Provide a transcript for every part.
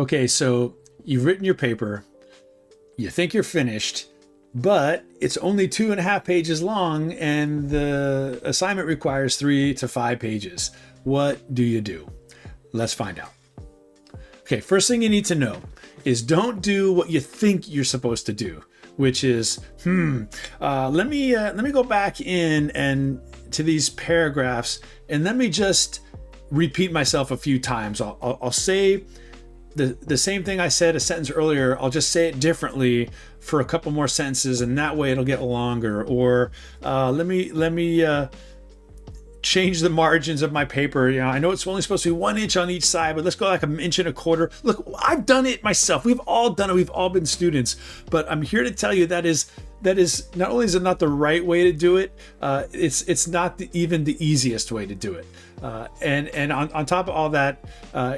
Okay, so you've written your paper, you think you're finished, but it's only 2.5 pages long and the assignment requires 3 to 5 pages. What do you do? Let's find out. Okay, first thing you need to know is don't do what you think you're supposed to do, which is, let me go back in and to these paragraphs and let me just repeat myself a few times. I'll say the same thing I said a sentence earlier. I'll just say it differently for a couple more sentences, and that way it'll get longer. Or let me change the margins of my paper. I know it's only supposed to be 1 inch on each side, but let's go like 1.25 inches. Look, I've done it myself. We've all done it. We've all been students. But I'm here to tell you that is not only is it not the right way to do it, it's not even the easiest way to do it. And on top of all that,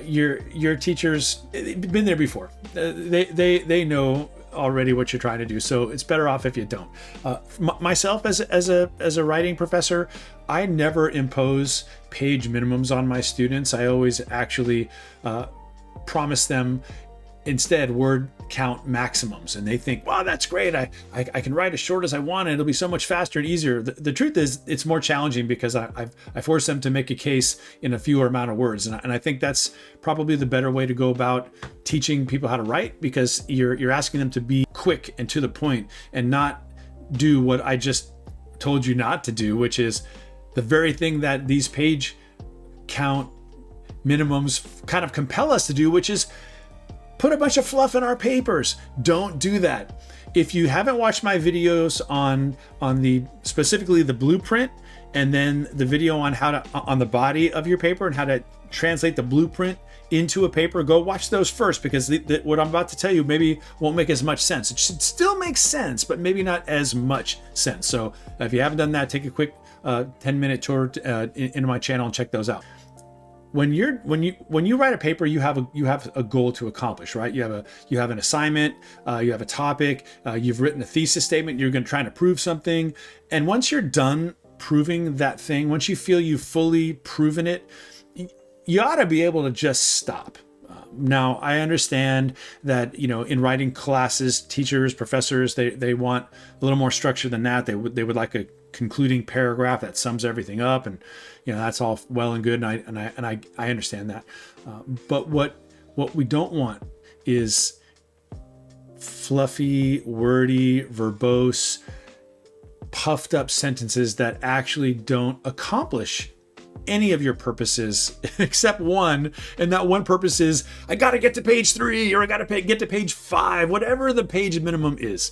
your teachers, they've been there before. They know already what you're trying to do, so it's better off if you don't. Myself as a writing professor, I never impose page minimums on my students. I always actually promise them instead word count maximums, and they think, wow, that's great, I can write as short as I want and it'll be so much faster and easier. The truth is it's more challenging because I force them to make a case in a fewer amount of words, and I think that's probably the better way to go about teaching people how to write, because you're asking them to be quick and to the point and not do what I just told you not to do, which is the very thing that these page count minimums kind of compel us to do, which is put a bunch of fluff in our papers. Don't do that. If you haven't watched my videos on the specifically the blueprint, and then the video on how to on the body of your paper and how to translate the blueprint into a paper, go watch those first, because what I'm about to tell you maybe won't make as much sense. It should still make sense, but maybe not as much sense. So if you haven't done that, take a quick 10-minute tour into my channel and check those out. When you write a paper, you have a goal to accomplish, right? You have an assignment, you have a topic, you've written a thesis statement, you're going to try to prove something. And once you're done proving that thing, once you feel you've fully proven it, you ought to be able to just stop. Now, I understand that, in writing classes, teachers, professors, they want a little more structure than that. They would like a concluding paragraph that sums everything up, and that's all well and good, and I understand that. But what we don't want is fluffy, wordy, verbose, puffed up sentences that actually don't accomplish any of your purposes except one, and that one purpose is I got to get to page 3 or I got to get to page 5, whatever the page minimum is.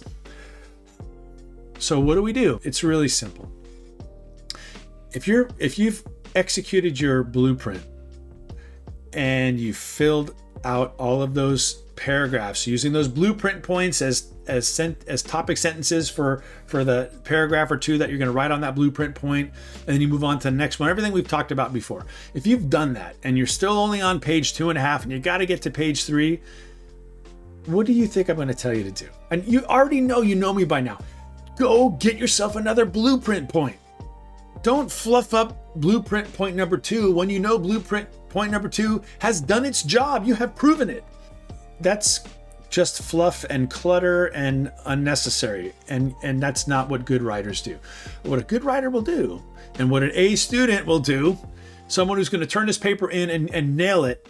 So what do? It's really simple. If you've executed your blueprint and you filled out all of those paragraphs using those blueprint points as topic sentences for the paragraph or two that you're going to write on that blueprint point, and then you move on to the next one, everything we've talked about before. If you've done that and you're still only on page 2.5 and you got to get to page 3, what do you think I'm going to tell you to do? And you already know, me by now. Go get yourself another blueprint point. Don't fluff up blueprint point number 2 when you know blueprint point number 2 has done its job. You have proven it. That's just fluff and clutter and unnecessary. And that's not what good writers do. What a good writer will do, and what an A student will do, someone who's going to turn this paper in and nail it,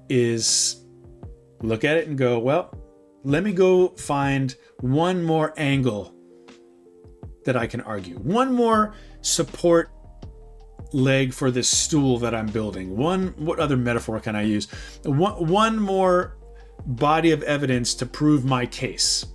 is look at it and go, well, let me go find one more angle that I can argue, one more support leg for this stool that I'm building. What other metaphor can I use? One more body of evidence to prove my case.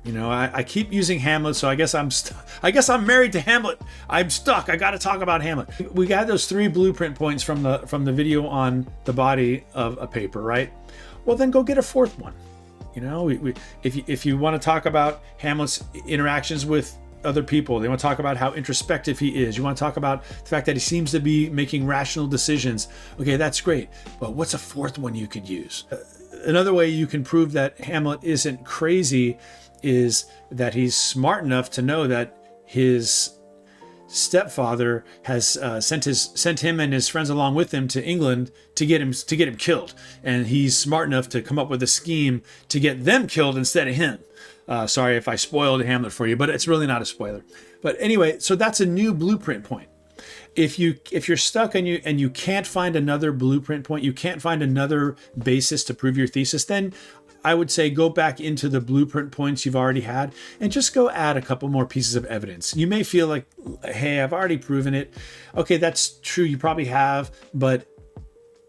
I keep using Hamlet, so I guess I'm married to Hamlet. I'm stuck. I got to talk about Hamlet. We got those 3 blueprint points from the video on the body of a paper, right? Well, then go get a 4th one. If you want to talk about Hamlet's interactions with other people, they want to talk about how introspective he is, you want to talk about the fact that he seems to be making rational decisions. Okay, that's great. But what's a 4th one you could use? Another way you can prove that Hamlet isn't crazy is that he's smart enough to know that his stepfather has sent him and his friends along with him to England to get him killed, and he's smart enough to come up with a scheme to get them killed instead of him. Sorry if I spoiled Hamlet for you, but it's really not a spoiler. But anyway, so that's a new blueprint point. If you're stuck and you can't find another blueprint point, you can't find another basis to prove your thesis, then I would say go back into the blueprint points you've already had and just go add a couple more pieces of evidence. You may feel like, hey, I've already proven it. Okay, that's true. You probably have, but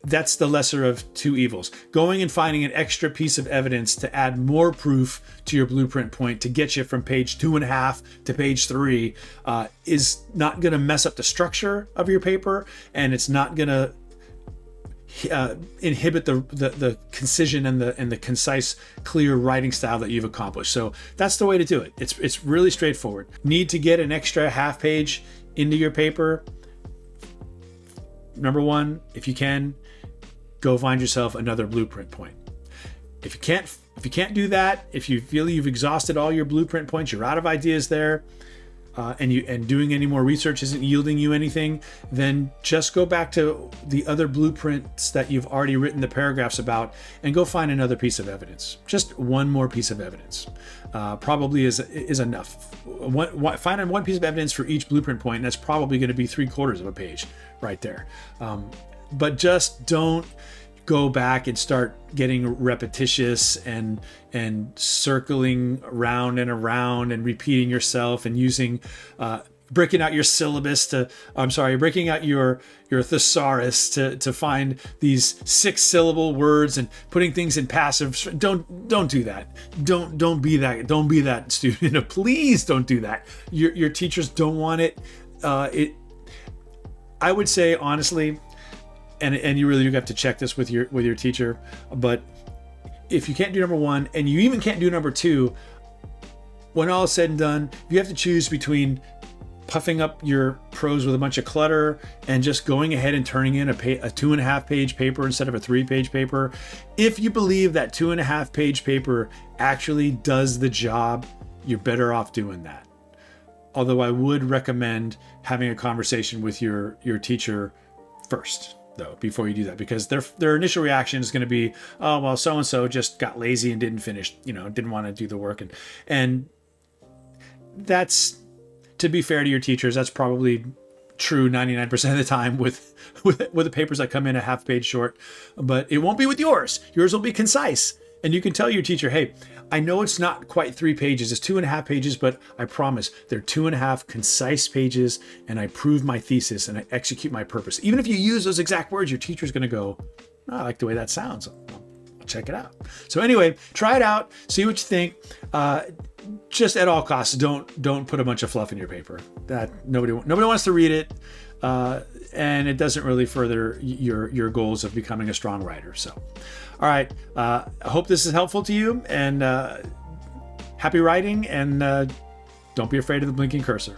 that's the lesser of two evils. Going and finding an extra piece of evidence to add more proof to your blueprint point to get you from page 2.5 to page 3 is not going to mess up the structure of your paper, and it's not going to inhibit the concision and the concise, clear writing style that you've accomplished. So that's the way to do it. It's really straightforward. Need to get an extra half page into your paper? Number one, if you can, go find yourself another blueprint point. If you can't do that, if you feel you've exhausted all your blueprint points, you're out of ideas there, and doing any more research isn't yielding you anything, then just go back to the other blueprints that you've already written the paragraphs about and go find another piece of evidence. Just one more piece of evidence probably is enough. Find one piece of evidence for each blueprint point, and that's probably going to be 3/4 of a page right there. But just don't go back and start getting repetitious and circling around and around and repeating yourself and using breaking out your syllabus breaking out your thesaurus to find these 6-syllable words and putting things in passive. Don't do that. Don't be that student. Please don't do that. Your teachers don't want it. I would say honestly, and you really do have to check this with your teacher, but if you can't do number one and you even can't do number two, when all is said and done, you have to choose between puffing up your prose with a bunch of clutter and just going ahead and turning in a 2.5 page paper instead of a 3-page paper. If you believe that 2.5 page paper actually does the job, you're better off doing that. Although I would recommend having a conversation with your teacher first, though, before you do that, because their initial reaction is going to be, oh, well, so-and-so just got lazy and didn't finish, didn't want to do the work. And that's, to be fair to your teachers, that's probably true 99% of the time with the papers that come in a half page short, but it won't be with yours. Yours will be concise. And you can tell your teacher, hey, I know it's not quite 3 pages, it's 2.5 pages, but I promise they're 2.5 concise pages, and I prove my thesis and I execute my purpose. Even if you use those exact words, your teacher's going to go, oh, I like the way that sounds. I'll check it out. So anyway, try it out, see what you think. Just at all costs, don't put a bunch of fluff in your paper. That nobody wants to read it, and it doesn't really further your goals of becoming a strong writer. So, all right, I hope this is helpful to you, and happy writing, and don't be afraid of the blinking cursor.